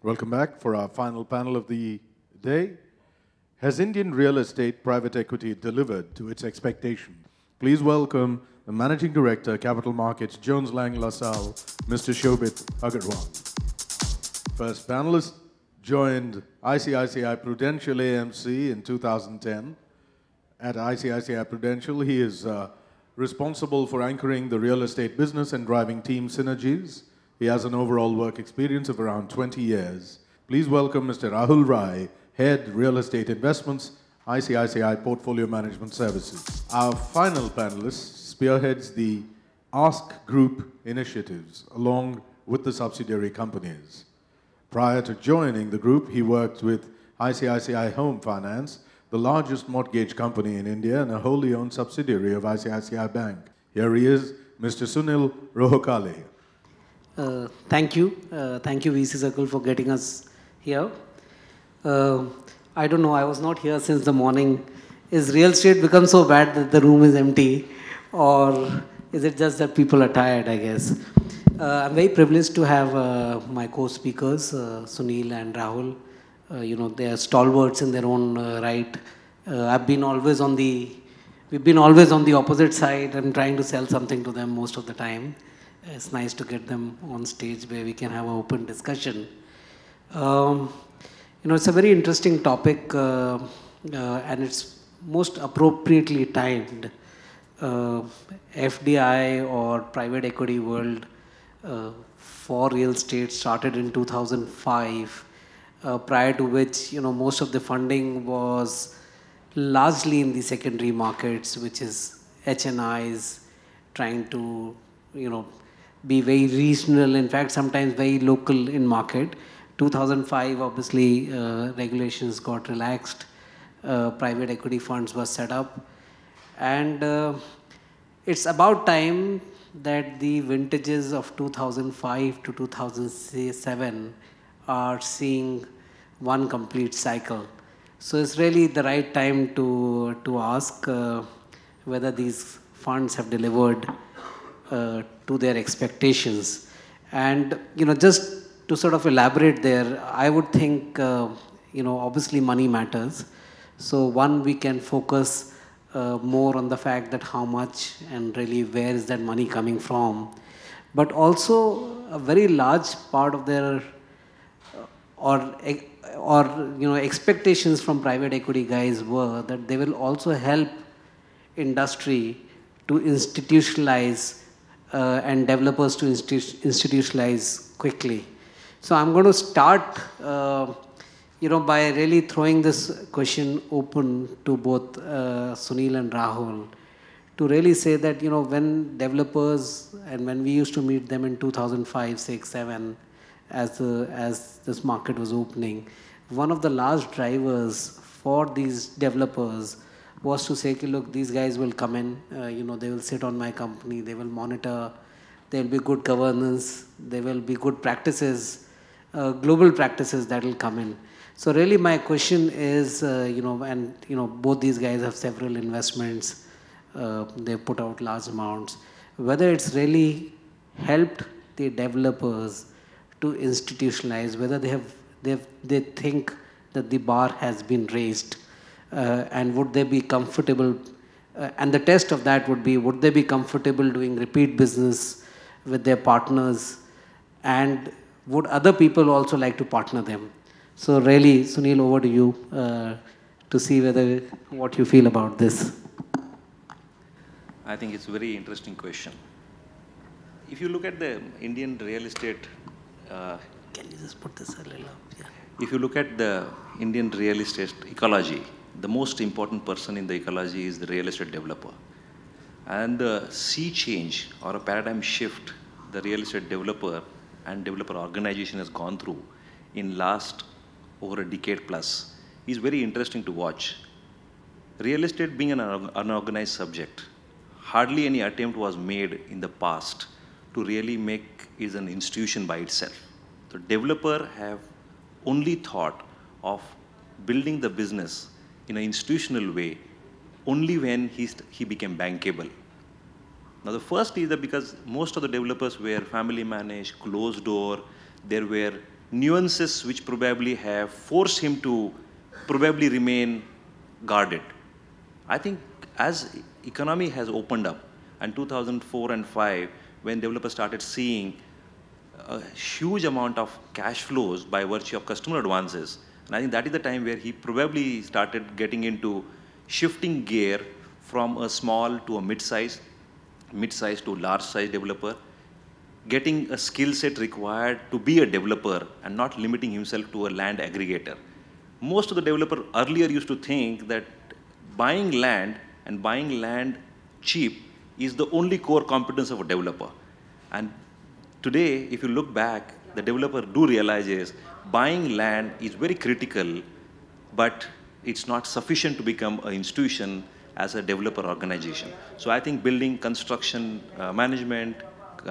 Welcome back for our final panel of the day. Has Indian real estate private equity delivered to its expectations? Please welcome the Managing Director, Capital Markets, Jones Lang LaSalle, Mr. Shobhit Agarwal. First panelist joined ICICI Prudential AMC in 2010. At ICICI Prudential, he is responsible for anchoring the real estate business and driving team synergies. He has an overall work experience of around 20 years. Please welcome Mr. Rahul Rai, Head Real Estate Investments, ICICI Portfolio Management Services. Our final panelist spearheads the Ask Group initiatives along with the subsidiary companies. Prior to joining the group, he worked with ICICI Home Finance, the largest mortgage company in India and a wholly owned subsidiary of ICICI Bank. Here he is, Mr. Sunil Rohakale. Thank you. Thank you, VC Circle, for getting us here. I don't know, I was not here since the morning. Is real estate become so bad that the room is empty? Or is it just that people are tired, I guess? I'm very privileged to have my co-speakers, Sunil and Rahul. They are stalwarts in their own right. We've been always on the opposite side and trying to sell something to them most of the time. It's nice to get them on stage where we can have an open discussion. It's a very interesting topic and it's most appropriately timed. FDI or private equity world for real estate started in 2005, prior to which, most of the funding was largely in the secondary markets, which is HNIs trying to, be very regional, in fact, sometimes very local in market. 2005, obviously, regulations got relaxed. Private equity funds were set up. And it's about time that the vintages of 2005 to 2007 are seeing one complete cycle. So it's really the right time to ask whether these funds have delivered to their expectations. And, just to sort of elaborate there, I would think, obviously money matters. So one, we can focus more on the fact that how much and really where is that money coming from. But also a very large part of their, expectations from private equity guys were that they will also help industry to institutionalize and developers to institutionalize quickly. So I'm going to start, by really throwing this question open to both Sunil and Rahul to really say that, when developers and when we used to meet them in 2005, 6, 7, as this market was opening, one of the large drivers for these developers was to say, look, these guys will come in, they will sit on my company, they will monitor, there will be good governance, there will be good practices, global practices that will come in. So really my question is, both these guys have several investments, they put out large amounts, whether it's really helped the developers to institutionalize, whether they think that the bar has been raised. And would they be comfortable, and the test of that would be, would they be comfortable doing repeat business with their partners, and would other people also like to partner them? So really, Sunil, over to you to see what you feel about this. I think it's a very interesting question. If you look at the Indian real estate, can you just put this a little up? Yeah. If you look at the Indian real estate ecology, the most important person in the ecology is the real estate developer. And the sea change or a paradigm shift the real estate developer and developer organization has gone through in last over a decade plus is very interesting to watch. Real estate being an unorganized subject, hardly any attempt was made in the past to really make it an institution by itself. The developer have only thought of building the business in an institutional way only when he became bankable. Now the first is that because most of the developers were family managed, closed door, there were nuances which probably have forced him to probably remain guarded. I think as economy has opened up, and 2004 and 5, when developers started seeing a huge amount of cash flows by virtue of customer advances, and I think that is the time where he probably started getting into shifting gear from a small to a mid-size to large-size developer, getting a skill set required to be a developer and not limiting himself to a land aggregator. Most of the developer earlier used to think that buying land and buying land cheap is the only core competence of a developer. And today, if you look back, the developer do realize is buying land is very critical, but it's not sufficient to become an institution as a developer organization. So I think building construction management,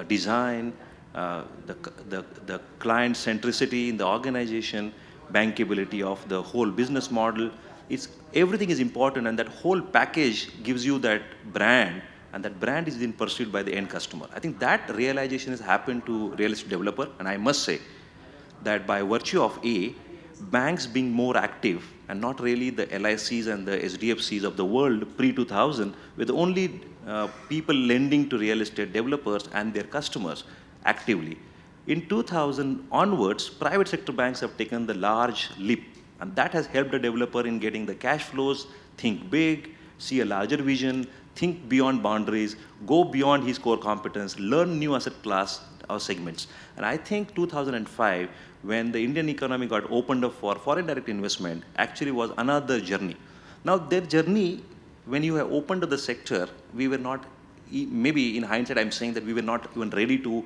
design, the client centricity in the organization, bankability of the whole business model, everything is important, and that whole package gives you that brand, and that brand is then pursued by the end customer. I think that realization has happened to real estate developer, and I must say that by virtue of banks being more active and not really the LICs and the SDFCs of the world pre-2000 were the only people lending to real estate developers and their customers actively. In 2000 onwards, private sector banks have taken the large leap, and that has helped the developer in getting the cash flows, think big, see a larger vision, think beyond boundaries, go beyond his core competence, learn new asset class or segments. And I think 2005, when the Indian economy got opened up for foreign direct investment, actually was another journey. Now, their journey, when you have opened up the sector, we were not, maybe in hindsight, I'm saying that we were not even ready to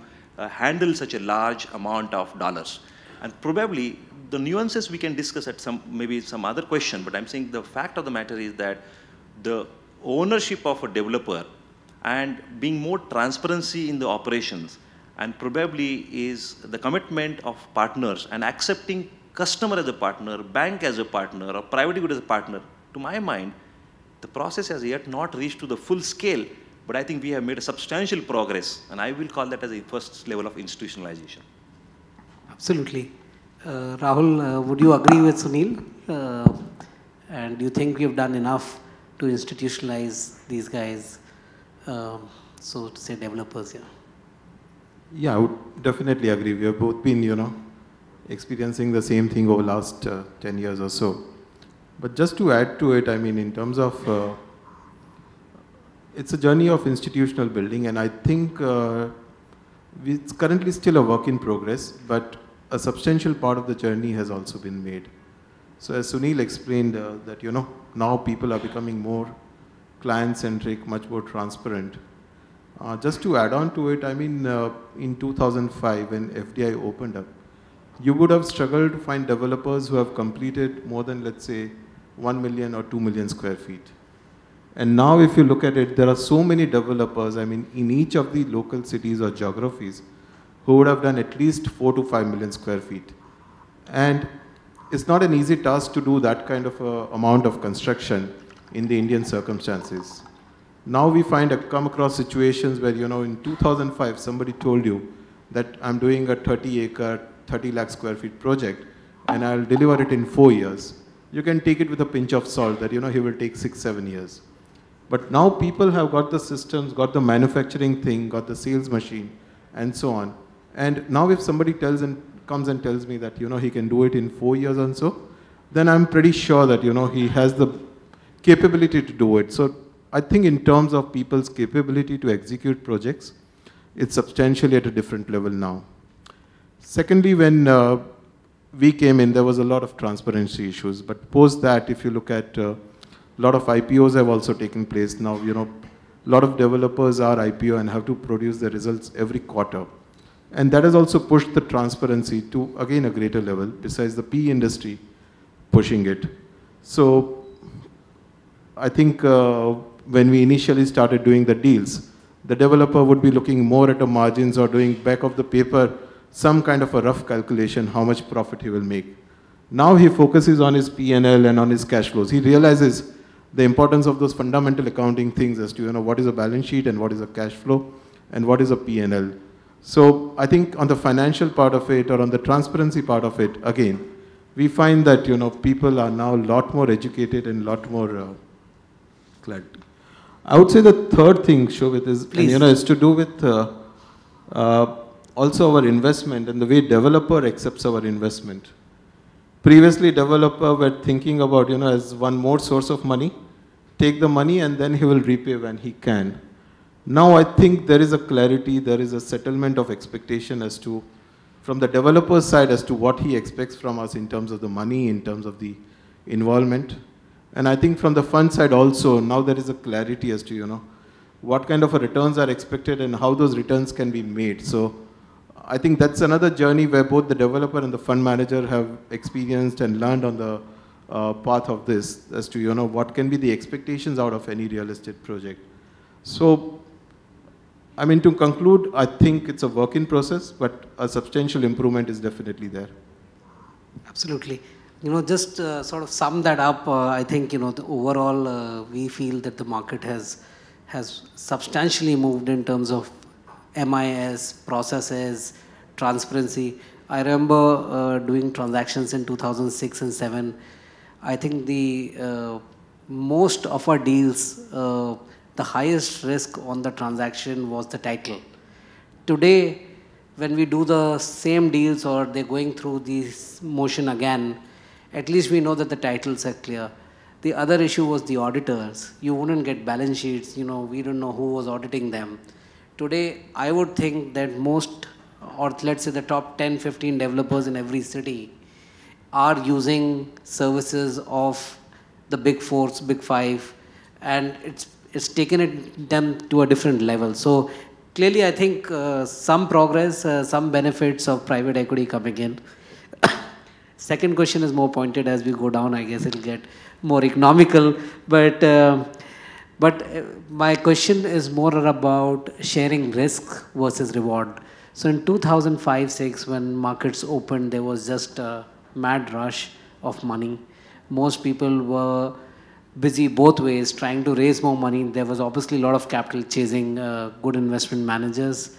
handle such a large amount of dollars. And probably the nuances we can discuss at maybe some other question, but I'm saying the fact of the matter is that the ownership of a developer and being more transparency in the operations, and probably is the commitment of partners and accepting customer as a partner, bank as a partner, or private equity as a partner. To my mind, the process has yet not reached to the full scale, but I think we have made a substantial progress, and I will call that as a first level of institutionalization. Absolutely. Rahul, would you agree with Sunil? And do you think we have done enough to institutionalize these guys, so to say, developers? Yeah. Yeah, I would definitely agree. We have both been, experiencing the same thing over the last 10 years or so. But just to add to it, I mean, in terms of, it's a journey of institutional building, and I think it's currently still a work in progress, but a substantial part of the journey has also been made. So as Sunil explained, that, now people are becoming more client-centric, much more transparent. Just to add on to it, I mean, in 2005, when FDI opened up, you would have struggled to find developers who have completed more than, let's say, 1 million or 2 million square feet. And now if you look at it, there are so many developers, I mean, in each of the local cities or geographies, who would have done at least 4 to 5 million square feet. And it's not an easy task to do that kind of amount of construction in the Indian circumstances. Now we come across situations where, in 2005, somebody told you that I'm doing a 30-acre, 30 lakh square feet project, and I'll deliver it in 4 years. You can take it with a pinch of salt that, he will take 6-7 years. But now people have got the systems, got the manufacturing thing, got the sales machine, and so on. And now if somebody comes and tells me that, he can do it in 4 years and so, then I'm pretty sure that, he has the capability to do it. So I think in terms of people's capability to execute projects, it's substantially at a different level now. Secondly, when we came in, there was a lot of transparency issues. But post that, if you look at a lot of IPOs have also taken place now. A lot of developers are IPO and have to produce the results every quarter. And that has also pushed the transparency to, again, a greater level, besides the PE industry pushing it. So I think when we initially started doing the deals, the developer would be looking more at the margins or doing back of the paper some kind of a rough calculation how much profit he will make. Now he focuses on his P&L and on his cash flows. He realizes the importance of those fundamental accounting things as to what is a balance sheet and what is a cash flow and what is a P&L. So I think on the financial part of it or on the transparency part of it, again, we find that, people are now a lot more educated and a lot more clarity. I would say the third thing, Shobit, is, is to do with also our investment and the way developer accepts our investment. Previously, developer were thinking about, as one more source of money, take the money and then he will repay when he can. Now I think there is a clarity, there is a settlement of expectation as to, from the developer's side, as to what he expects from us in terms of the money, in terms of the involvement. And I think from the fund side also, now there is a clarity as to, what kind of returns are expected and how those returns can be made. So I think that's another journey where both the developer and the fund manager have experienced and learned on the path of this as to, what can be the expectations out of any real estate project. So, I mean, to conclude, I think it's a work in process, but a substantial improvement is definitely there. Absolutely. Just sort of sum that up, I think, the overall, we feel that the market has substantially moved in terms of MIS, processes, transparency. I remember doing transactions in 2006 and 7. I think the most of our deals, the highest risk on the transaction was the title. Today, when we do the same deals or they're going through this motion again, at least we know that the titles are clear. The other issue was the auditors. You wouldn't get balance sheets, we don't know who was auditing them. Today, I would think that most, or let's say the top 10, 15 developers in every city are using services of the big fours, big five, and it's taken them to a different level. So clearly, I think some progress, some benefits of private equity coming in. Second question is more pointed as we go down. I guess it'll get more economical. But my question is more about sharing risk versus reward. So in 2005-06, when markets opened, there was just a mad rush of money. Most people were busy both ways, trying to raise more money. There was obviously a lot of capital chasing good investment managers.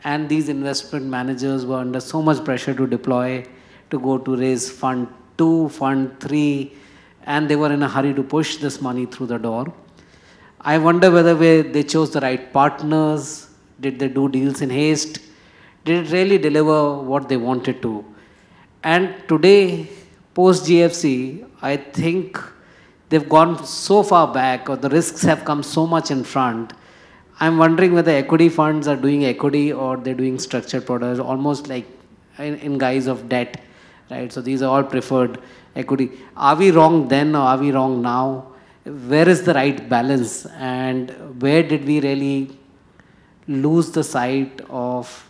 And these investment managers were under so much pressure to deploy, to go to raise fund 2, fund 3, and they were in a hurry to push this money through the door. I wonder whether they chose the right partners. Did they do deals in haste? Did it really deliver what they wanted to? And today, post-GFC, I think they've gone so far back, or the risks have come so much in front. I'm wondering whether equity funds are doing equity or they're doing structured products, almost like in guise of debt, right? So these are all preferred equity. Are we wrong then or are we wrong now? Where is the right balance, and where did we really lose the sight of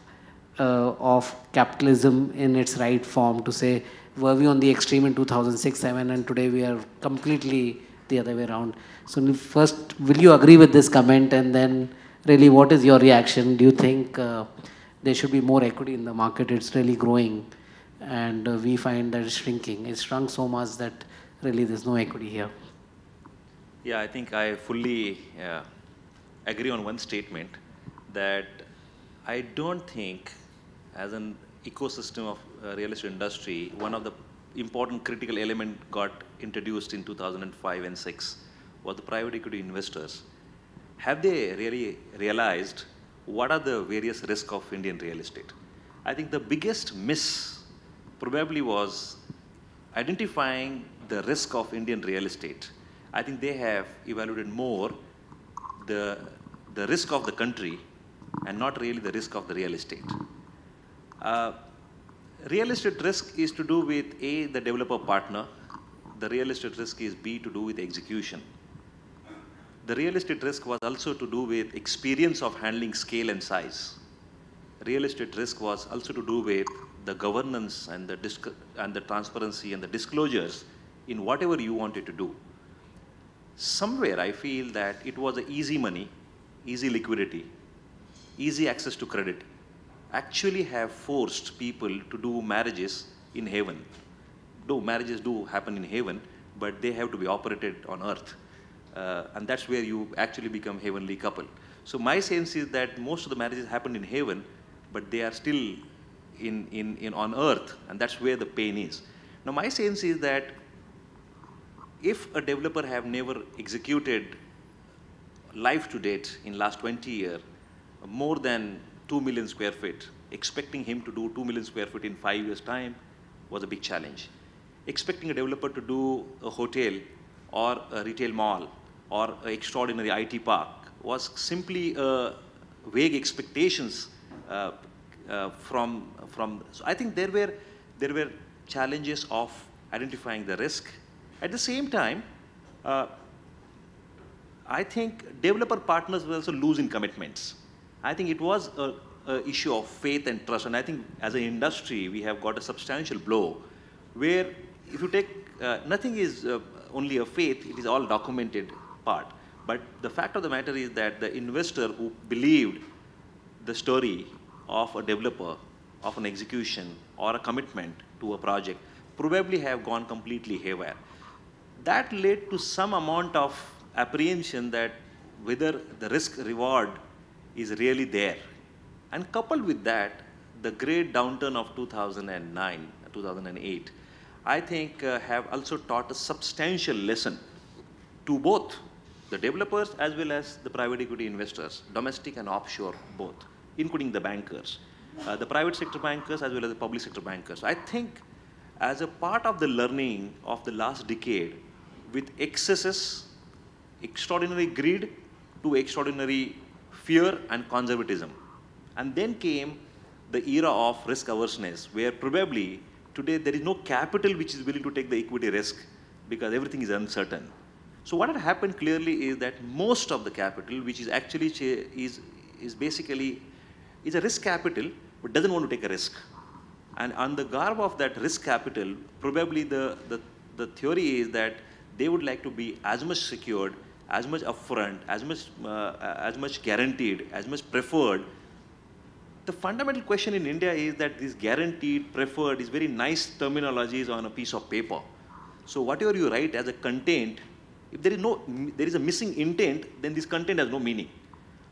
capitalism in its right form, to say, were we on the extreme in 2006-07 and today we are completely the other way around? So first, will you agree with this comment, and then really what is your reaction? Do you think there should be more equity in the market? It's really growing and we find that it's shrinking. It's shrunk so much that really there's no equity here. Yeah, I think I fully agree on one statement, that I don't think as an ecosystem of real estate industry, one of the important critical element got introduced in 2005 and 6 was the private equity investors. Have they really realized what are the various risks of Indian real estate? I think the biggest miss probably was identifying the risk of Indian real estate. I think they have evaluated more the risk of the country and not really the risk of the real estate. Real estate risk is to do with A, the developer partner. The real estate risk is B, to do with execution. The real estate risk was also to do with experience of handling scale and size. Real estate risk was also to do with the governance and the transparency and the disclosures in whatever you wanted to do. Somewhere I feel that it was a easy money, easy liquidity, easy access to credit, actually have forced people to do marriages in heaven. Though marriages do happen in heaven, but they have to be operated on earth. And that's where you actually become heavenly couple. So my sense is that most of the marriages happened in heaven but they are still on earth, and that's where the pain is. Now, my sense is that if a developer have never executed life to date in last 20 years, more than 2 million square feet, expecting him to do 2 million square feet in 5 years' time was a big challenge. Expecting a developer to do a hotel or a retail mall or an extraordinary IT park was simply vague expectations from. So I think there were challenges of identifying the risk. At the same time, I think developer partners will also lose in commitments. I think it was a issue of faith and trust, and I think as an industry we have got a substantial blow where if you take, nothing is only a faith, it is all documented part. But the fact of the matter is that the investor who believed the story of a developer, of an execution or a commitment to a project probably have gone completely haywire. That led to some amount of apprehension that whether the risk reward is really there. And coupled with that, the great downturn of 2009, 2008, I think have also taught a substantial lesson to both the developers as well as the private equity investors, domestic and offshore both, including the bankers, the private sector bankers as well as the public sector bankers. I think as a part of the learning of the last decade, with excesses, extraordinary greed to extraordinary fear and conservatism. And then came the era of risk averseness, where probably today there is no capital which is willing to take the equity risk because everything is uncertain. So what had happened clearly is that most of the capital, which is actually basically a risk capital, but doesn't want to take a risk. And on the garb of that risk capital, probably the theory is that they would like to be as much secured, as much upfront, as much guaranteed, as much preferred. The fundamental question in India is that this guaranteed, preferred is very nice terminologies on a piece of paper. So whatever you write as a content, if there is a missing intent, then this content has no meaning.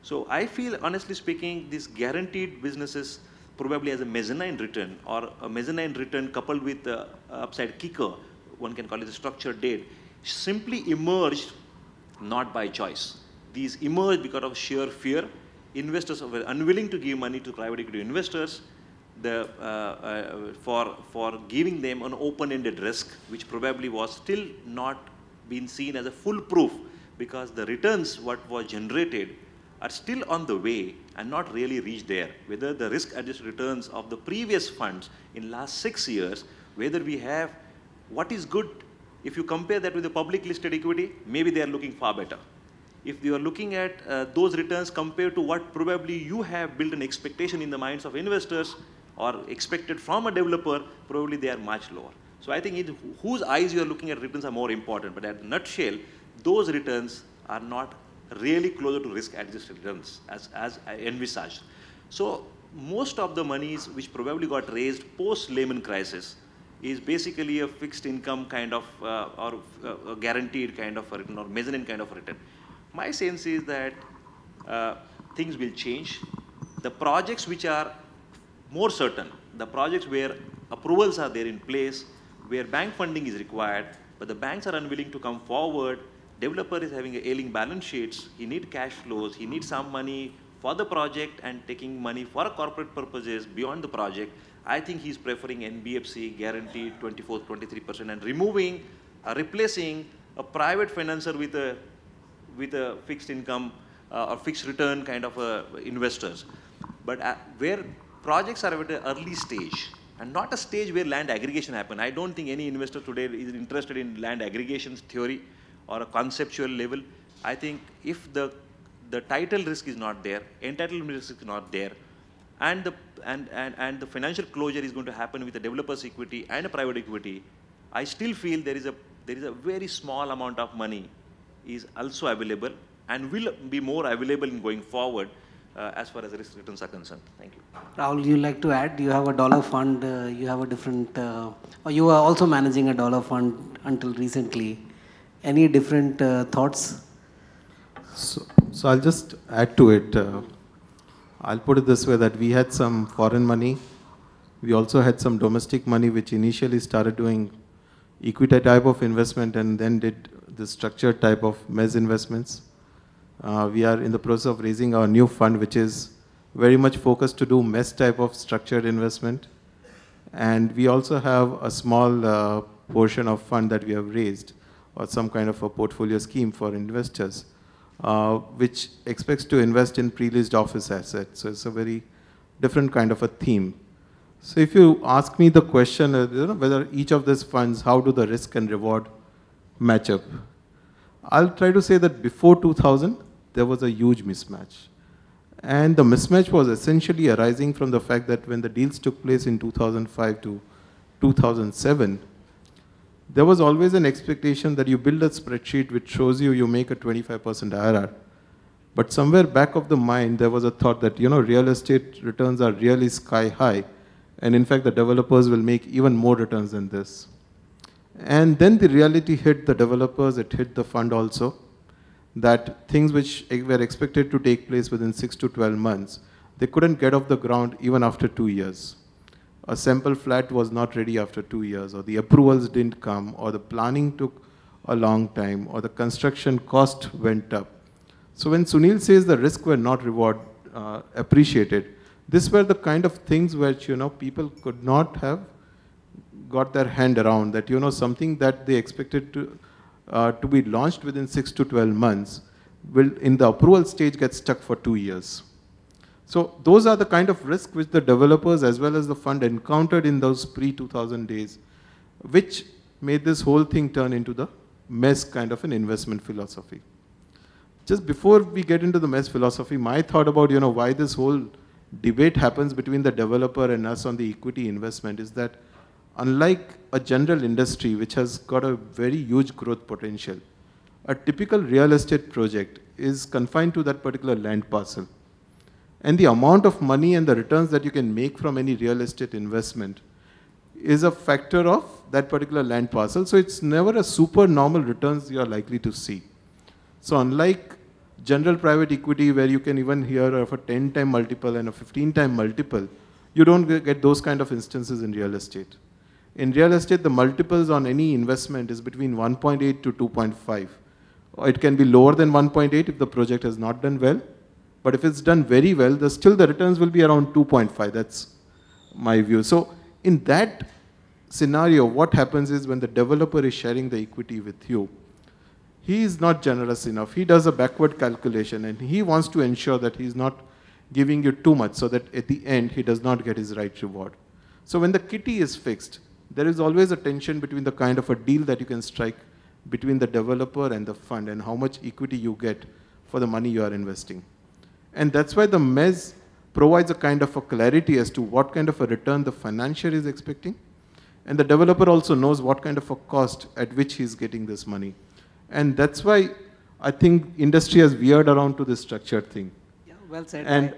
So I feel, honestly speaking, these guaranteed businesses probably as a mezzanine return or a mezzanine return coupled with the upside kicker, one can call it a structured debt, simply emerged not by choice. These emerged because of sheer fear. Investors were unwilling to give money to private equity investors for giving them an open-ended risk, which probably was still not being seen as a foolproof because the returns what was generated are still on the way and not really reached there. Whether the risk-adjusted returns of the previous funds in last 6 years, whether we have what is good, if you compare that with the public listed equity, maybe they are looking far better. If you are looking at those returns compared to what probably you have built an expectation in the minds of investors or expected from a developer, probably they are much lower. So I think whose eyes you are looking at returns are more important, but at a nutshell, those returns are not really closer to risk-adjusted returns as envisaged. So most of the monies which probably got raised post-Lehman crisis is basically a fixed income kind of or a guaranteed kind of a return or mezzanine kind of a return. My sense is that things will change. The projects which are more certain, the projects where approvals are there in place, where bank funding is required, but the banks are unwilling to come forward, developer is having ailing balance sheets, he needs cash flows, he needs some money for the project and taking money for corporate purposes beyond the project. I think he's preferring NBFC guaranteed 24, 23% and removing, replacing a private financer with a fixed income or fixed return kind of investors. But where projects are at an early stage and not a stage where land aggregation happen. I don't think any investor today is interested in land aggregation theory or a conceptual level. I think if the title risk is not there, entitlement risk is not there, and the financial closure is going to happen with a developer's equity and a private equity, I still feel there is a very small amount of money is also available and will be more available in going forward as far as risk returns are concerned. Thank you. Rahul, you like to add? You have a dollar fund, you have a different, or you are also managing a dollar fund until recently. Any different thoughts? So I'll just add to it. I'll put it this way, that we had some foreign money. We also had some domestic money, which initially started doing equity type of investment and then did the structured type of MES investments. We are in the process of raising our new fund, which is very much focused to do MES type of structured investment. And we also have a small portion of fund that we have raised, or some kind of a portfolio scheme for investors, which expects to invest in pre-leased office assets. So it's a very different kind of a theme. So if you ask me the question, whether each of these funds, how do the risk and reward match up? I'll try to say that before 2000, there was a huge mismatch. And the mismatch was essentially arising from the fact that when the deals took place in 2005 to 2007, there was always an expectation that you build a spreadsheet which shows you make a 25% IRR. But somewhere back of the mind, there was a thought that, real estate returns are really sky high. And in fact, the developers will make even more returns than this. And then the reality hit the developers, it hit the fund also, that things which were expected to take place within 6 to 12 months, they couldn't get off the ground even after 2 years. A sample flat was not ready after 2 years, or the approvals didn't come, or the planning took a long time, or the construction cost went up. So when Sunil says the risk were not appreciated, these were the kind of things which, people could not have got their hand around, that, something that they expected to be launched within 6 to 12 months will, in the approval stage, get stuck for 2 years. So those are the kind of risks which the developers as well as the fund encountered in those pre-2000 days, which made this whole thing turn into the MES kind of an investment philosophy. Just before we get into the MES philosophy, my thought about, why this whole debate happens between the developer and us on the equity investment is that, unlike a general industry which has got a very huge growth potential, a typical real estate project is confined to that particular land parcel. And the amount of money and the returns that you can make from any real estate investment is a factor of that particular land parcel. So it's never a super normal returns you are likely to see. So unlike general private equity, where you can even hear of a 10-time multiple and a 15-time multiple, you don't get those kind of instances in real estate. In real estate, the multiples on any investment is between 1.8 to 2.5. It can be lower than 1.8 if the project has not done well. But if it's done very well, still the returns will be around 2.5. That's my view. So in that scenario, what happens is when the developer is sharing the equity with you, he is not generous enough. He does a backward calculation and he wants to ensure that he's not giving you too much so that at the end he does not get his right reward. So when the kitty is fixed, there is always a tension between the kind of a deal that you can strike between the developer and the fund and how much equity you get for the money you are investing. And that's why the MES provides a kind of a clarity as to what kind of a return the financier is expecting. And the developer also knows what kind of a cost at which he's getting this money. And that's why I think industry has veered around to this structured thing. Yeah, well said. And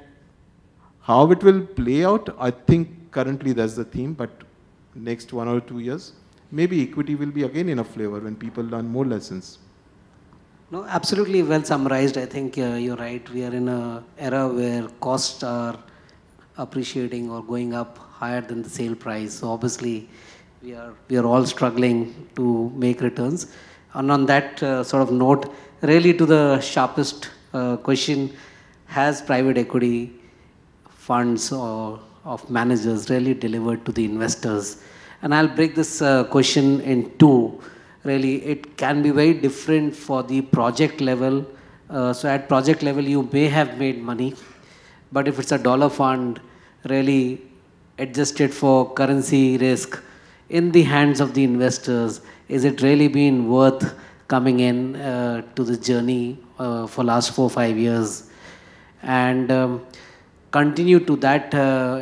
how it will play out, I think currently that's the theme, but next 1 or 2 years, maybe equity will be again in a flavor when people learn more lessons. No, absolutely well summarized. I think you're right. We are in an era where costs are appreciating or going up higher than the sale price. So obviously, we are all struggling to make returns. And on that sort of note, really to the sharpest question, has private equity funds or of managers really delivered to the investors? And I'll break this question in two. Really, it can be very different for the project level. So at project level, you may have made money, but if it's a dollar fund, really adjusted for currency risk in the hands of the investors, is it really been worth coming in to the journey for last 4 or 5 years? And continue to that,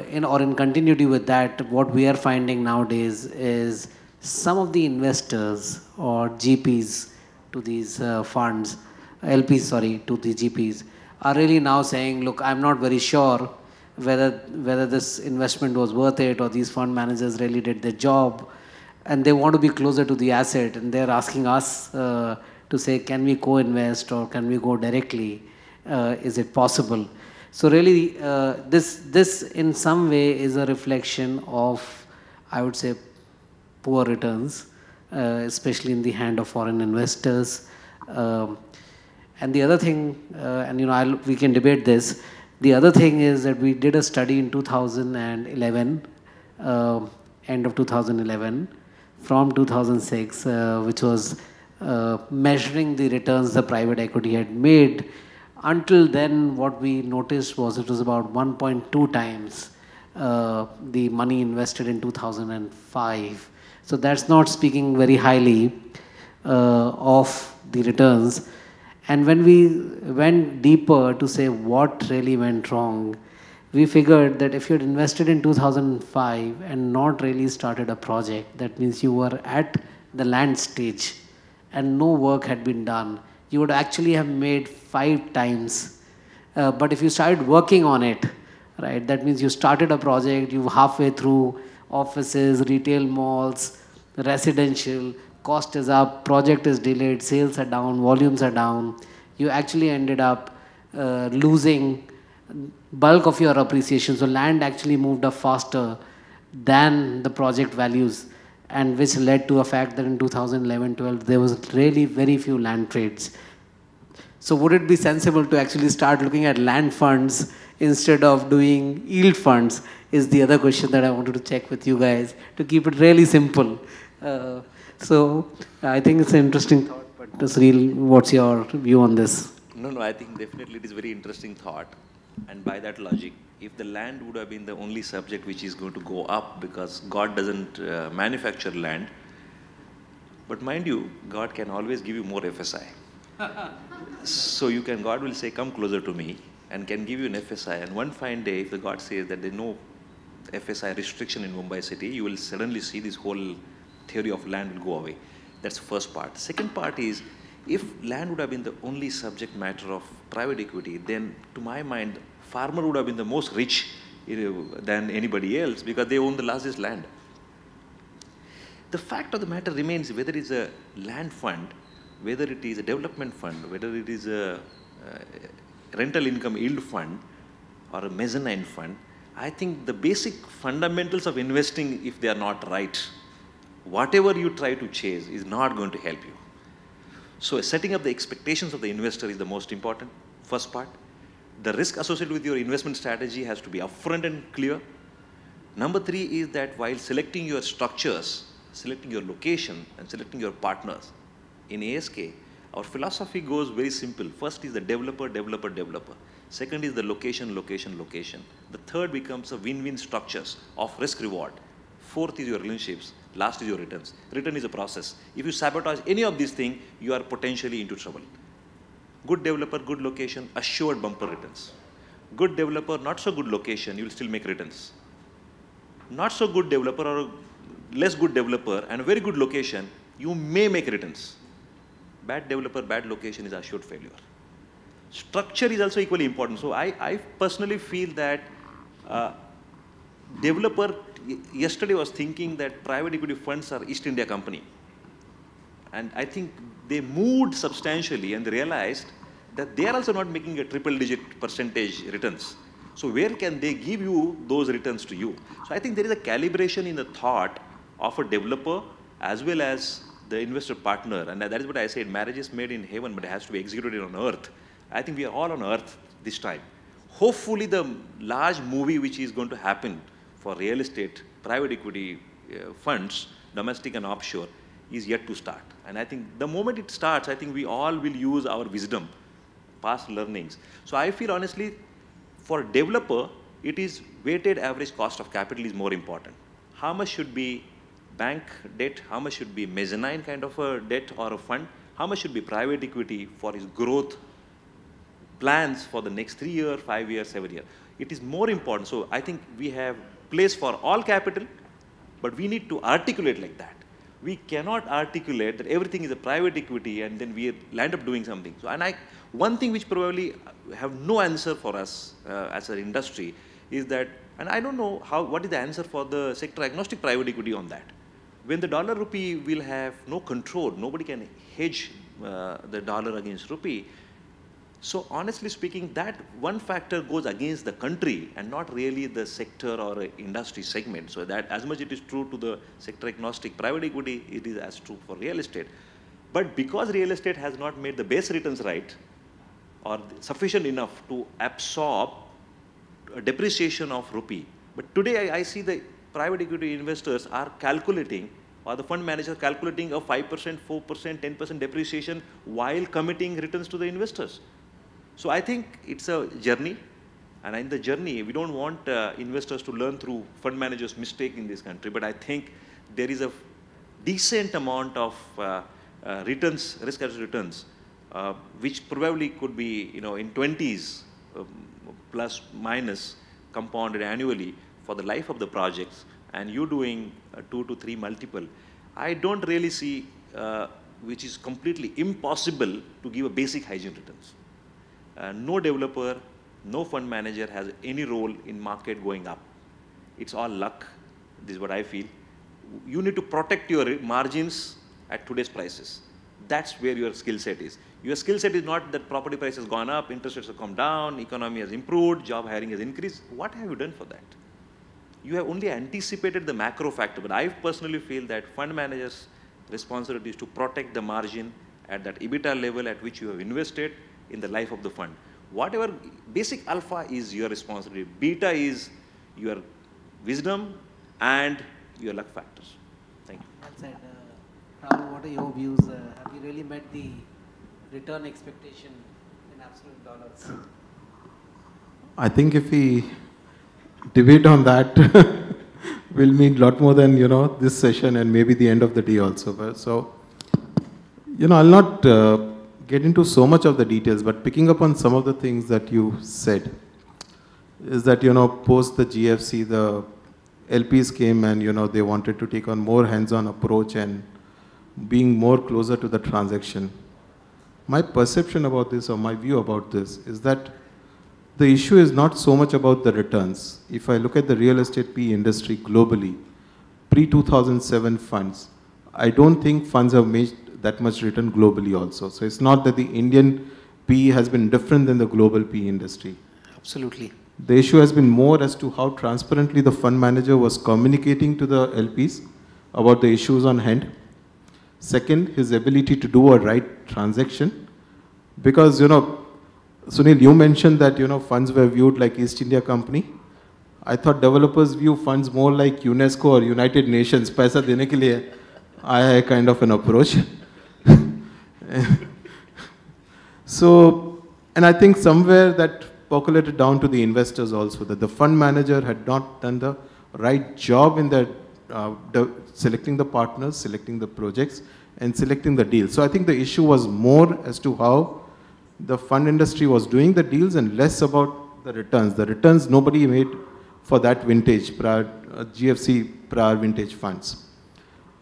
in continuity with that, what we are finding nowadays is some of the investors or GPs to these funds, LPs, sorry, to the GPs, are really now saying, look, I'm not very sure whether this investment was worth it or these fund managers really did their job, and they want to be closer to the asset, and they're asking us to say, can we co-invest or can we go directly? Is it possible? So really, this in some way is a reflection of, I would say, poor returns, especially in the hand of foreign investors. And the other thing, and we can debate this. The other thing is that we did a study in 2011, end of 2011, from 2006, which was measuring the returns the private equity had made. Until then, what we noticed was it was about 1.2 times the money invested in 2005. So that's not speaking very highly of the returns. And when we went deeper to say what really went wrong, we figured that if you had invested in 2005 and not really started a project, that means you were at the land stage and no work had been done, you would actually have made 5 times. But if you started working on it, right, that means you started a project, you halfway through offices, retail malls, residential, cost is up, project is delayed, sales are down, volumes are down, you actually ended up losing bulk of your appreciation. So land actually moved up faster than the project values, and which led to a fact that in 2011-12 there was really very few land trades. So would it be sensible to actually start looking at land funds instead of doing yield funds, is the other question that I wanted to check with you guys, to keep it really simple. So I think it's an interesting thought, but Sunil, what's your view on this? No, I think definitely it is a very interesting thought. And by that logic, if the land would have been the only subject which is going to go up, because God doesn't manufacture land, but mind you, God can always give you more FSI. So God will say, come closer to me, and can give you an FSI. And one fine day, if the God says that there's no FSI restriction in Mumbai city, you will suddenly see this whole theory of land will go away. That's the first part. Second part is, if land would have been the only subject matter of private equity, then to my mind, farmer would have been the most rich than anybody else, because they own the largest land. The fact of the matter remains, whether it's a land fund, whether it is a development fund, whether it is a rental income yield fund or a mezzanine fund, I think the basic fundamentals of investing, if they are not right, whatever you try to chase is not going to help you. So setting up the expectations of the investor is the most important, first part. The risk associated with your investment strategy has to be upfront and clear. Number 3 is that while selecting your structures, selecting your location, and selecting your partners, in ASK, our philosophy goes very simple. First is the developer. Second is the location. The third becomes a win-win structures of risk-reward. Fourth is your relationships. Last is your returns. Return is a process. If you sabotage any of these things, you are potentially into trouble. Good developer, good location, assured bumper returns. Good developer, not so good location, you will still make returns. Not so good developer or less good developer and a very good location, you may make returns. Bad developer, bad location is assured failure. Structure is also equally important. So I personally feel that developer yesterday was thinking that private equity funds are East India Company. And I think they moved substantially and they realized that they are also not making a triple-digit percentage returns. So where can they give you those returns to you? So I think there is a calibration in the thought of a developer as well as the investor partner. And that is what I said, marriage is made in heaven, but it has to be executed on earth. I think we are all on earth this time. Hopefully the large movie which is going to happen for real estate, private equity funds, domestic and offshore, is yet to start. And I think the moment it starts, I think we all will use our wisdom, past learnings. So I feel honestly, for a developer, it is weighted average cost of capital is more important. How much should be bank debt? How much should be mezzanine kind of a debt or a fund? How much should be private equity for his growth plans for the next 3 years, 5 years, 7 years? It is more important. So I think we have place for all capital, but we need to articulate like that. We cannot articulate that everything is a private equity and then we land up doing something. So, one thing which probably have no answer for us as an industry is that, and I don't know what is the answer for the sector agnostic private equity on that. When the dollar rupee will have no control, nobody can hedge the dollar against rupee. So honestly speaking, that one factor goes against the country and not really the sector or industry segment. So that as much it is true to the sector agnostic private equity, it is as true for real estate. But because real estate has not made the base returns right or sufficient enough to absorb a depreciation of rupee. But today I see the private equity investors are calculating, or the fund manager calculating a 5%, 4%, 10% depreciation while committing returns to the investors. So I think it's a journey, and in the journey, we don't want investors to learn through fund managers' mistake in this country, but I think there is a decent amount of returns, risk-adjusted returns, which probably could be, in 20s, plus minus, compounded annually for the life of the projects, and you doing 2 to 3 multiple. I don't really see which is completely impossible to give a basic hygiene returns. No developer, no fund manager has any role in market going up. It's all luck. This is what I feel. You need to protect your margins at today's prices. That's where your skill set is. Your skill set is not that property price has gone up, interest rates have come down, economy has improved, job hiring has increased. What have you done for that? You have only anticipated the macro factor, but I personally feel that fund managers' responsibility is to protect the margin at that EBITDA level at which you have invested in the life of the fund. Whatever basic alpha is your responsibility, beta is your wisdom and your luck factors. Thank you. Well said. Rahul, what are your views? Have you really met the return expectation in absolute dollars? I think if we debate on that, we'll mean a lot more than, this session and maybe the end of the day also. So, I'll not get into so much of the details, but picking up on some of the things that you said is that, post the GFC, the LPs came and, they wanted to take on more hands-on approach and being more closer to the transaction. My perception about this, or my view about this, is that the issue is not so much about the returns. If I look at the real estate PE industry globally, pre-2007 funds, I don't think funds have made that much return globally also. So it's not that the Indian PE has been different than the global PE industry. Absolutely. The issue has been more as to how transparently the fund manager was communicating to the LPs about the issues on hand. Second, his ability to do a right transaction. Because, Sunil, you mentioned that, funds were viewed like East India Company. I thought developers view funds more like UNESCO or United Nations. Paisa dene ke liye aaya hai kind of an approach. So, and I think somewhere that percolated down to the investors also, that the fund manager had not done the right job in that selecting the partners, selecting the projects, and selecting the deals. So I think the issue was more as to how the fund industry was doing the deals and less about the returns. The returns nobody made for that vintage, prior, GFC prior vintage funds.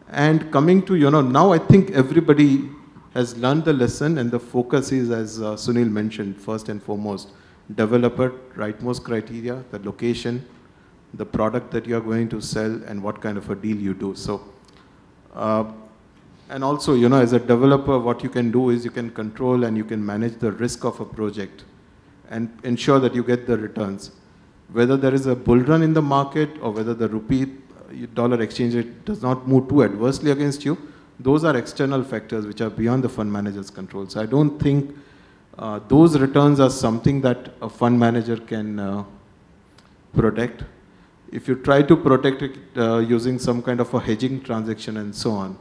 And coming to, now I think everybody has learned the lesson, and the focus is, as Sunil mentioned, first and foremost, developer, rightmost criteria, the location, the product that you are going to sell, and what kind of a deal you do. So, and also, as a developer, what you can do is you can control and you can manage the risk of a project and ensure that you get the returns. Whether there is a bull run in the market or whether the rupee dollar exchange rate does not move too adversely against you, those are external factors which are beyond the fund manager's control. So I don't think those returns are something that a fund manager can protect. If you try to protect it using some kind of a hedging transaction and so on,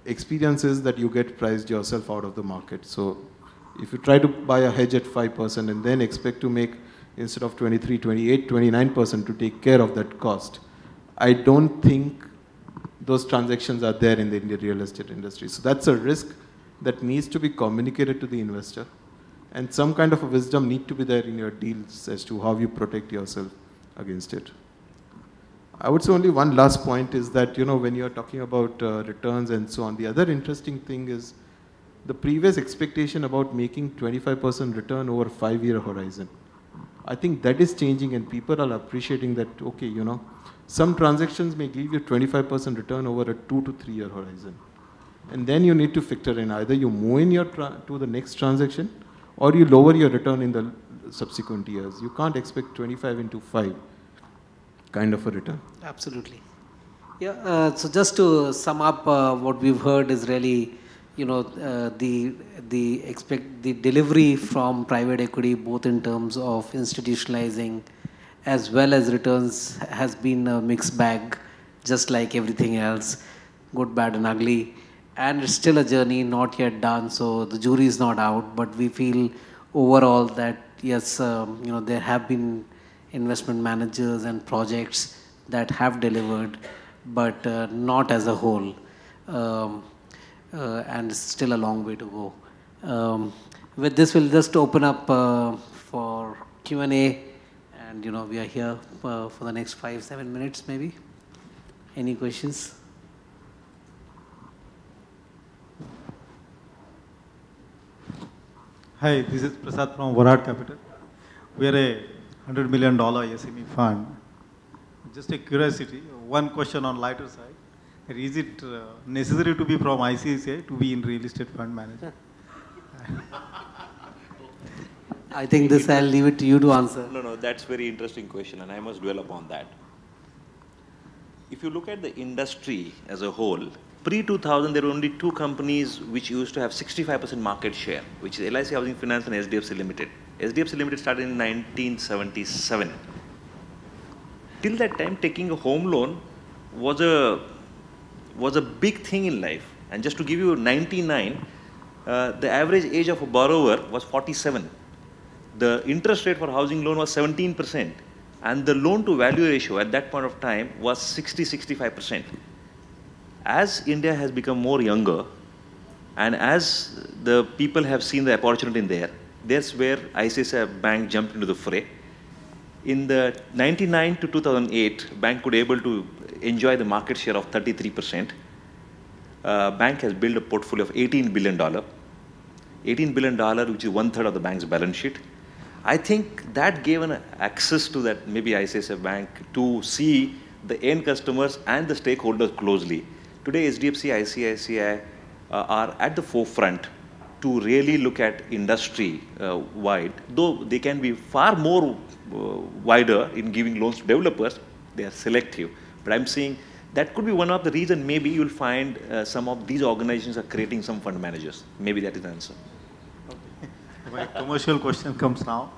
experience is that you get priced yourself out of the market. So if you try to buy a hedge at 5% and then expect to make, instead of 23, 28, 29% to take care of that cost, I don't think those transactions are there in the Indian real estate industry. So that's a risk that needs to be communicated to the investor. And some kind of a wisdom need to be there in your deals as to how you protect yourself against it. I would say only one last point is that, when you're talking about returns and so on, the other interesting thing is the previous expectation about making 25% return over a 5-year horizon. I think that is changing and people are appreciating that, okay, some transactions may give you 25% return over a 2 to 3 year horizon. And then you need to factor in either you move in to the next transaction or you lower your return in the subsequent years. You can't expect 25 into 5 kind of a return. Absolutely. Yeah, so just to sum up, what we've heard is really, the delivery from private equity, both in terms of institutionalizing as well as returns, has been a mixed bag, just like everything else, good, bad, and ugly. And it's still a journey, not yet done. So the jury is not out, but we feel overall that yes, there have been investment managers and projects that have delivered, but not as a whole, and it's still a long way to go. With this, we'll just open up for Q&A, and we are here for the next 5-7 minutes maybe. Any questions? Hi, this is Prasad from Varad Capital. We are a $100 million SME fund. Just a curiosity, one question on lighter side. Is it necessary to be from ICICI to be in real estate fund manager? I think this I'll leave it to you to answer. No, that's a very interesting question, and I must dwell upon that. If you look at the industry as a whole, pre-2000, there were only 2 companies which used to have 65% market share, which is LIC Housing Finance and SDFC Limited. SDFC Limited started in 1977. Till that time, taking a home loan was a big thing in life. And just to give you 99, the average age of a borrower was 47. The interest rate for housing loan was 17%. And the loan to value ratio at that point of time was 60-65%. As India has become more younger, and as the people have seen the opportunity in there, that's where ICICI Bank jumped into the fray. In the 99 to 2008, bank could able to enjoy the market share of 33%. Bank has built a portfolio of $18 billion. $18 billion, which is 1/3 of the bank's balance sheet. I think that gave an access to that maybe ICICI Bank to see the end customers and the stakeholders closely. Today, SDFC, ICICI are at the forefront to really look at industry wide, though they can be far more wider in giving loans to developers. They are selective. But I'm saying that could be one of the reasons maybe you'll find some of these organizations are creating some fund managers. Maybe that is the answer. Okay. My commercial question comes now.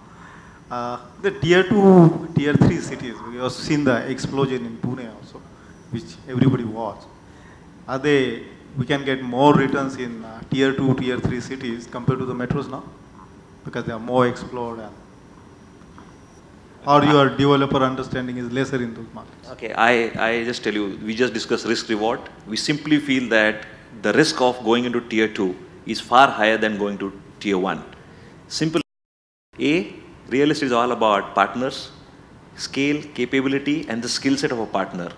The tier 2, tier 3 cities, we have seen the explosion in Pune also, which everybody watched. We can get more returns in tier 2, tier 3 cities compared to the metros now? Because they are more explored, or your developer understanding is lesser in those markets? Okay, I just tell you, we just discussed risk reward. We simply feel that the risk of going into tier 2 is far higher than going to tier 1. Simple. Real estate is all about partners, scale, capability, and the skill set of a partner.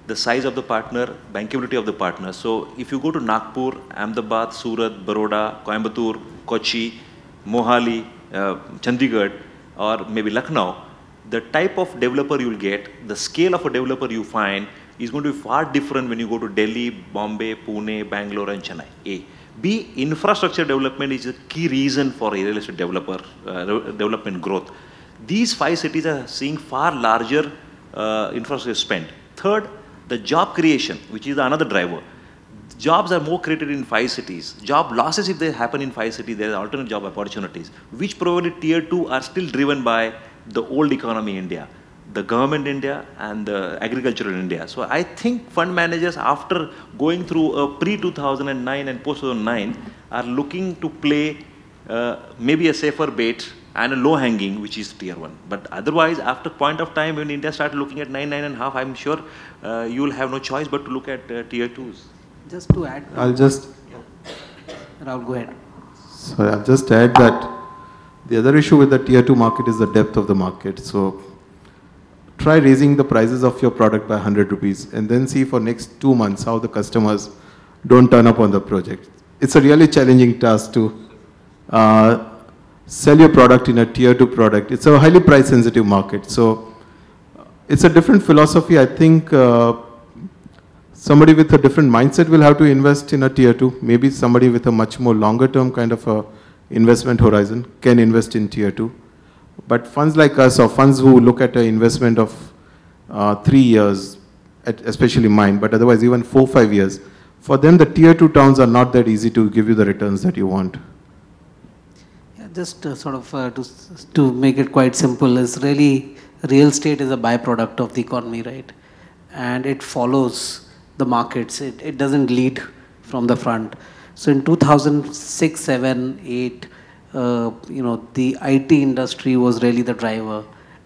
The size of the partner, bankability of the partner. So if you go to Nagpur, Ahmedabad, Surat, Baroda, Coimbatore, Kochi, Mohali, Chandigarh, or maybe Lucknow, the type of developer you will get, the scale of a developer you find is going to be far different when you go to Delhi, Bombay, Pune, Bangalore, and Chennai. B, infrastructure development is a key reason for a real estate developer development growth. These 5 cities are seeing far larger infrastructure spend. Third, the job creation, which is another driver. Jobs are more created in 5 cities. Job losses, if they happen in 5 cities, there are alternate job opportunities, which probably tier 2 are still driven by the old economy in India, the government in India, and the agriculture in India. So I think fund managers, after going through a pre-2009 and post-2009, are looking to play maybe a safer bait and a low-hanging, which is tier 1. But otherwise, after point of time, when India started looking at 9, 9.5, I'm sure you will have no choice but to look at tier 2s. Just to add. Rahul, go ahead. Sorry, I'll just add that the other issue with the tier 2 market is the depth of the market. So try raising the prices of your product by 100 rupees and then see for next 2 months how the customers don't turn up on the project. It's a really challenging task to sell your product in a tier 2 product. It's a highly price sensitive market. So it's a different philosophy. I think somebody with a different mindset will have to invest in a tier 2. Maybe somebody with a much more longer term kind of a investment horizon can invest in tier 2. But funds like us, or funds who look at an investment of 3 years, especially mine, but otherwise even 4-5 years, for them the tier 2 towns are not that easy to give you the returns that you want. Yeah, just sort of to make it quite simple, is really real estate is a byproduct of the economy, right? And it follows the markets. It doesn't lead from the front. So in 2006, 7, 8, the IT industry was really the driver,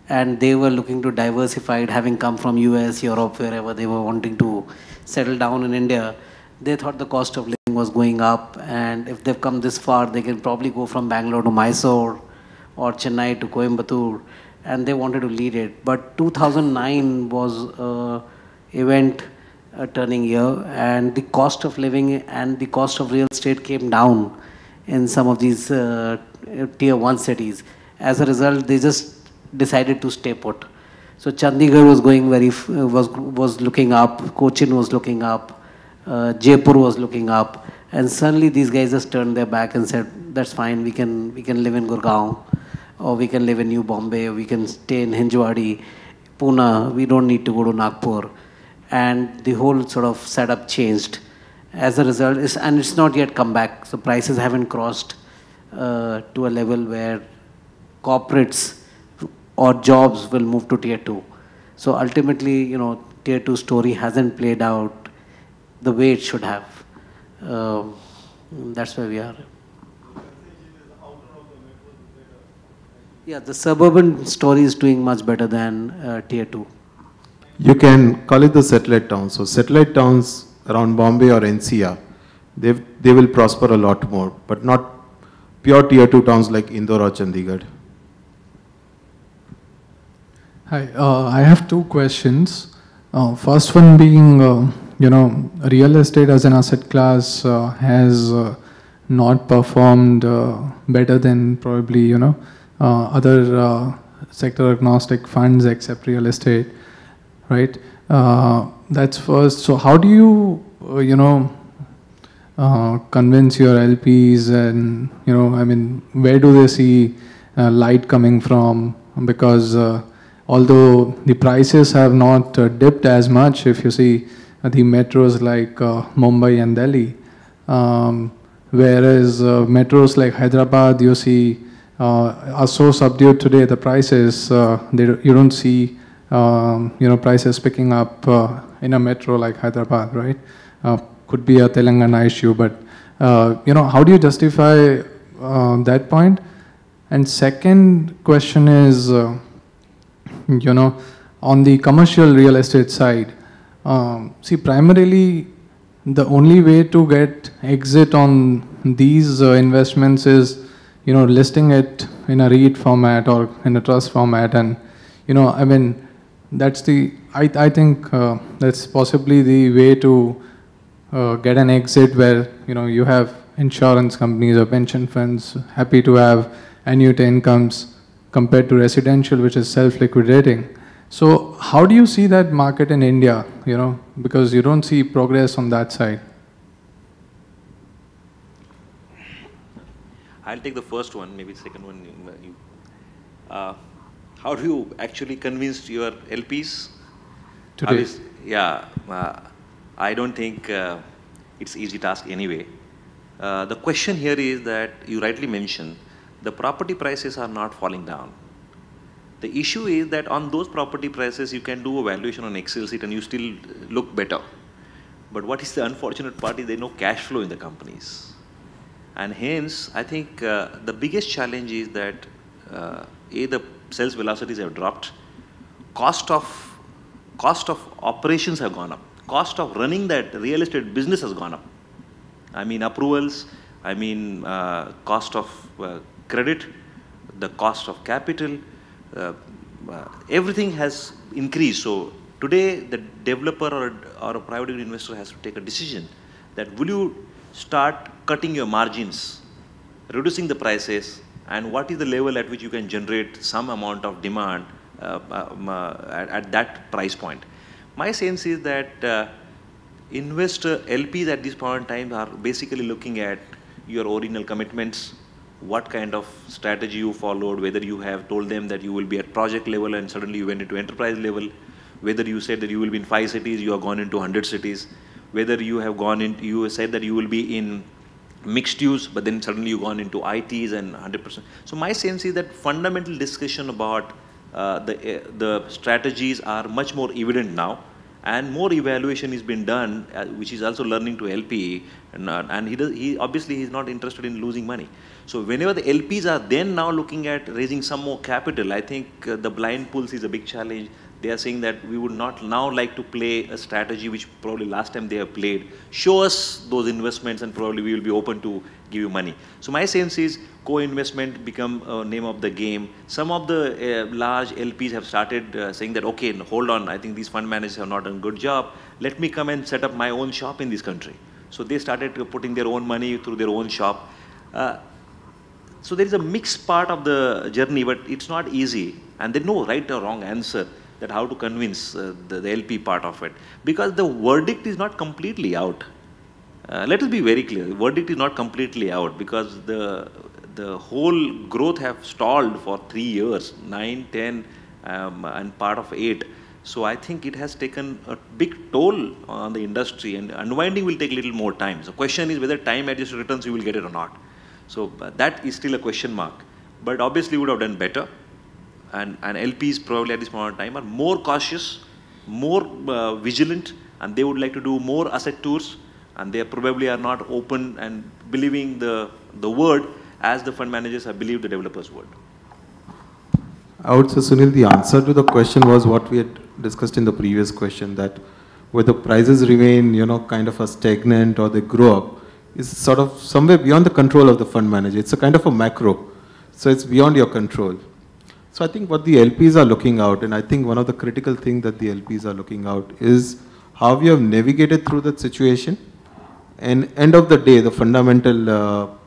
and they were looking to diversify it, having come from US, Europe, wherever they were wanting to settle down in India. They thought the cost of living was going up, and if they've come this far, they can probably go from Bangalore to Mysore or Chennai to Coimbatore, and they wanted to lead it. But 2009 was event turning year, and the cost of living and the cost of real estate came down in some of these tier 1 cities. As a result, they just decided to stay put. So Chandigarh was going was looking up, Cochin was looking up, Jaipur was looking up, and suddenly these guys just turned their back and said, that's fine, we can live in Gurgaon, or we can live in New Bombay, or we can stay in Hinjwadi, Pune, we don't need to go to Nagpur. And the whole sort of setup changed. As a result, and it's not yet come back. So prices haven't crossed to a level where corporates or jobs will move to tier 2. So ultimately, tier 2 story hasn't played out the way it should have. That's where we are. Yeah, the suburban story is doing much better than tier 2. You can call it the satellite towns. So satellite towns around Bombay or NCR, they will prosper a lot more, but not pure tier 2 towns like Indore or Chandigarh. Hi, I have two questions. First one being, real estate as an asset class has not performed better than probably, other sector agnostic funds except real estate. Right, that's first. So how do you, convince your LPs, and where do they see light coming from? Because although the prices have not dipped as much, if you see the metros like Mumbai and Delhi, whereas metros like Hyderabad, you see, are so subdued today. The prices, you don't see. Prices picking up in a metro like Hyderabad, right? Could be a Telangana issue, but how do you justify that point? And second question is, on the commercial real estate side, see, primarily the only way to get exit on these investments is, listing it in a REIT format or in a trust format, and that's I think that's possibly the way to get an exit where, you have insurance companies or pension funds happy to have annuity incomes compared to residential, which is self-liquidating. So how do you see that market in India, because you don't see progress on that side? I'll take the first one, maybe the second one. How do you actually convince your LPs? Today? I don't think it's easy task anyway. The question here is that you rightly mentioned, the property prices are not falling down. The issue is that on those property prices, you can do a valuation on Excel sheet and you still look better. But what is the unfortunate part is there's no cash flow in the companies. And hence, I think the biggest challenge is that the sales velocities have dropped, cost of operations have gone up, cost of running that real estate business has gone up. Approvals, cost of credit, the cost of capital, everything has increased. So today the developer or a private investor has to take a decision that will you start cutting your margins, reducing the prices, and what is the level at which you can generate some amount of demand at that price point. My sense is that investor LPs at this point in time are basically looking at your original commitments, what kind of strategy you followed, whether you have told them that you will be at project level and suddenly you went into enterprise level, whether you said that you will be in 5 cities, you have gone into 100 cities, whether you have gone into, you said that you will be in mixed use, but then suddenly you've gone into ITs and 100%. So my sense is that fundamental discussion about the strategies are much more evident now, and more evaluation is being done, which is also learning to LP, and he obviously he's not interested in losing money. So whenever the LPs are then now looking at raising some more capital, I think the blind pools is a big challenge. They are saying that we would not now like to play a strategy which probably last time they have played. Show us those investments and probably we will be open to give you money. So my sense is co-investment become a name of the game. Some of the large LPs have started saying that, okay, hold on, I think these fund managers have not done a good job. Let me come and set up my own shop in this country. So they started putting their own money through their own shop. So there is a mixed part of the journey, but it's not easy. And there's no right or wrong answer that how to convince the LP part of it. Because the verdict is not completely out. Let us be very clear, the verdict is not completely out because the whole growth have stalled for 3 years, 9, 10, and part of 8. So I think it has taken a big toll on the industry, and unwinding will take a little more time. So question is whether time adjusted returns you will get it or not. So that is still a question mark. But obviously would have done better. And LPs probably at this point in time are more cautious, more vigilant, and they would like to do more asset tours, and they probably are not open and believing the word as the fund managers have believed the developers' word. I would say, Sunil, the answer to the question was what we had discussed in the previous question, that whether prices remain, kind of a stagnant or they grow up, is sort of somewhere beyond the control of the fund manager. It's a kind of a macro, so it's beyond your control. So I think what the LPs are looking out, and I think one of the critical things that the LPs are looking out is how you have navigated through that situation, and end of the day, the fundamental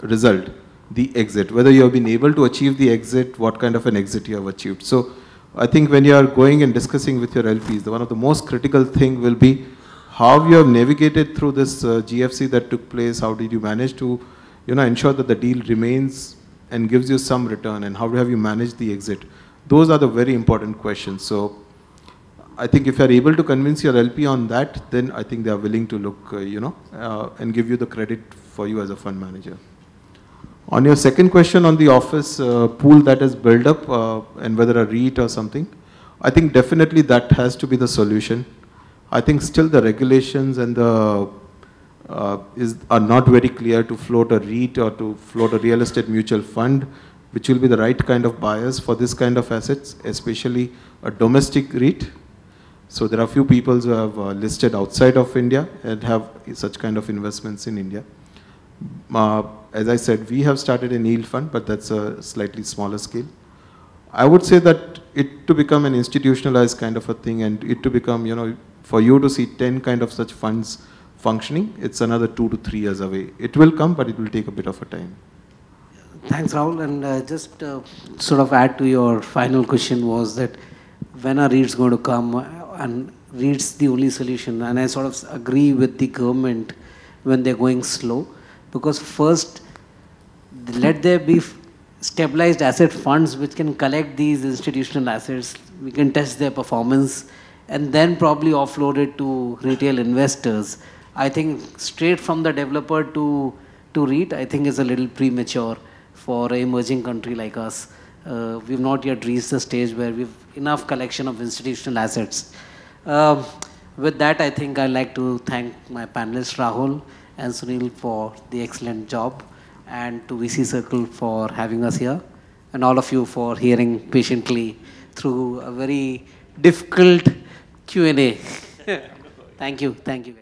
result, the exit, whether you have been able to achieve the exit, what kind of an exit you have achieved. So I think when you are going and discussing with your LPs, one of the most critical thing will be how you have navigated through this GFC that took place, how did you manage to ensure that the deal remains and gives you some return, and how have you managed the exit? Those are the very important questions. So I think if you are able to convince your LP on that, then I think they are willing to look, and give you the credit for you as a fund manager. On your second question on the office pool that is built up, and whether a REIT or something, I think definitely that has to be the solution. I think still the regulations and the are not very clear to float a REIT or to float a real estate mutual fund, which will be the right kind of buyers for this kind of assets, especially a domestic REIT. So there are few people who have listed outside of India and have such kind of investments in India. As I said, we have started an yield fund, but that's a slightly smaller scale. I would say that it to become an institutionalized kind of a thing, and it to become, for you to see 10 kind of such funds functioning, it's another 2 to 3 years away. It will come, but it will take a bit of a time. Thanks, Rahul. And just sort of add to your final question was that when are REITs going to come, and REITs the only solution? And I sort of agree with the government when they're going slow, because first let there be stabilized asset funds which can collect these institutional assets, we can test their performance, and then probably offload it to retail investors. I think straight from the developer to REIT, I think is a little premature for an emerging country like us. We've not yet reached the stage where we've enough collection of institutional assets. With that, I think I'd like to thank my panelists, Rahul and Sunil, for the excellent job, and to VC Circle for having us here, and all of you for hearing patiently through a very difficult Q&A. Thank you. Thank you.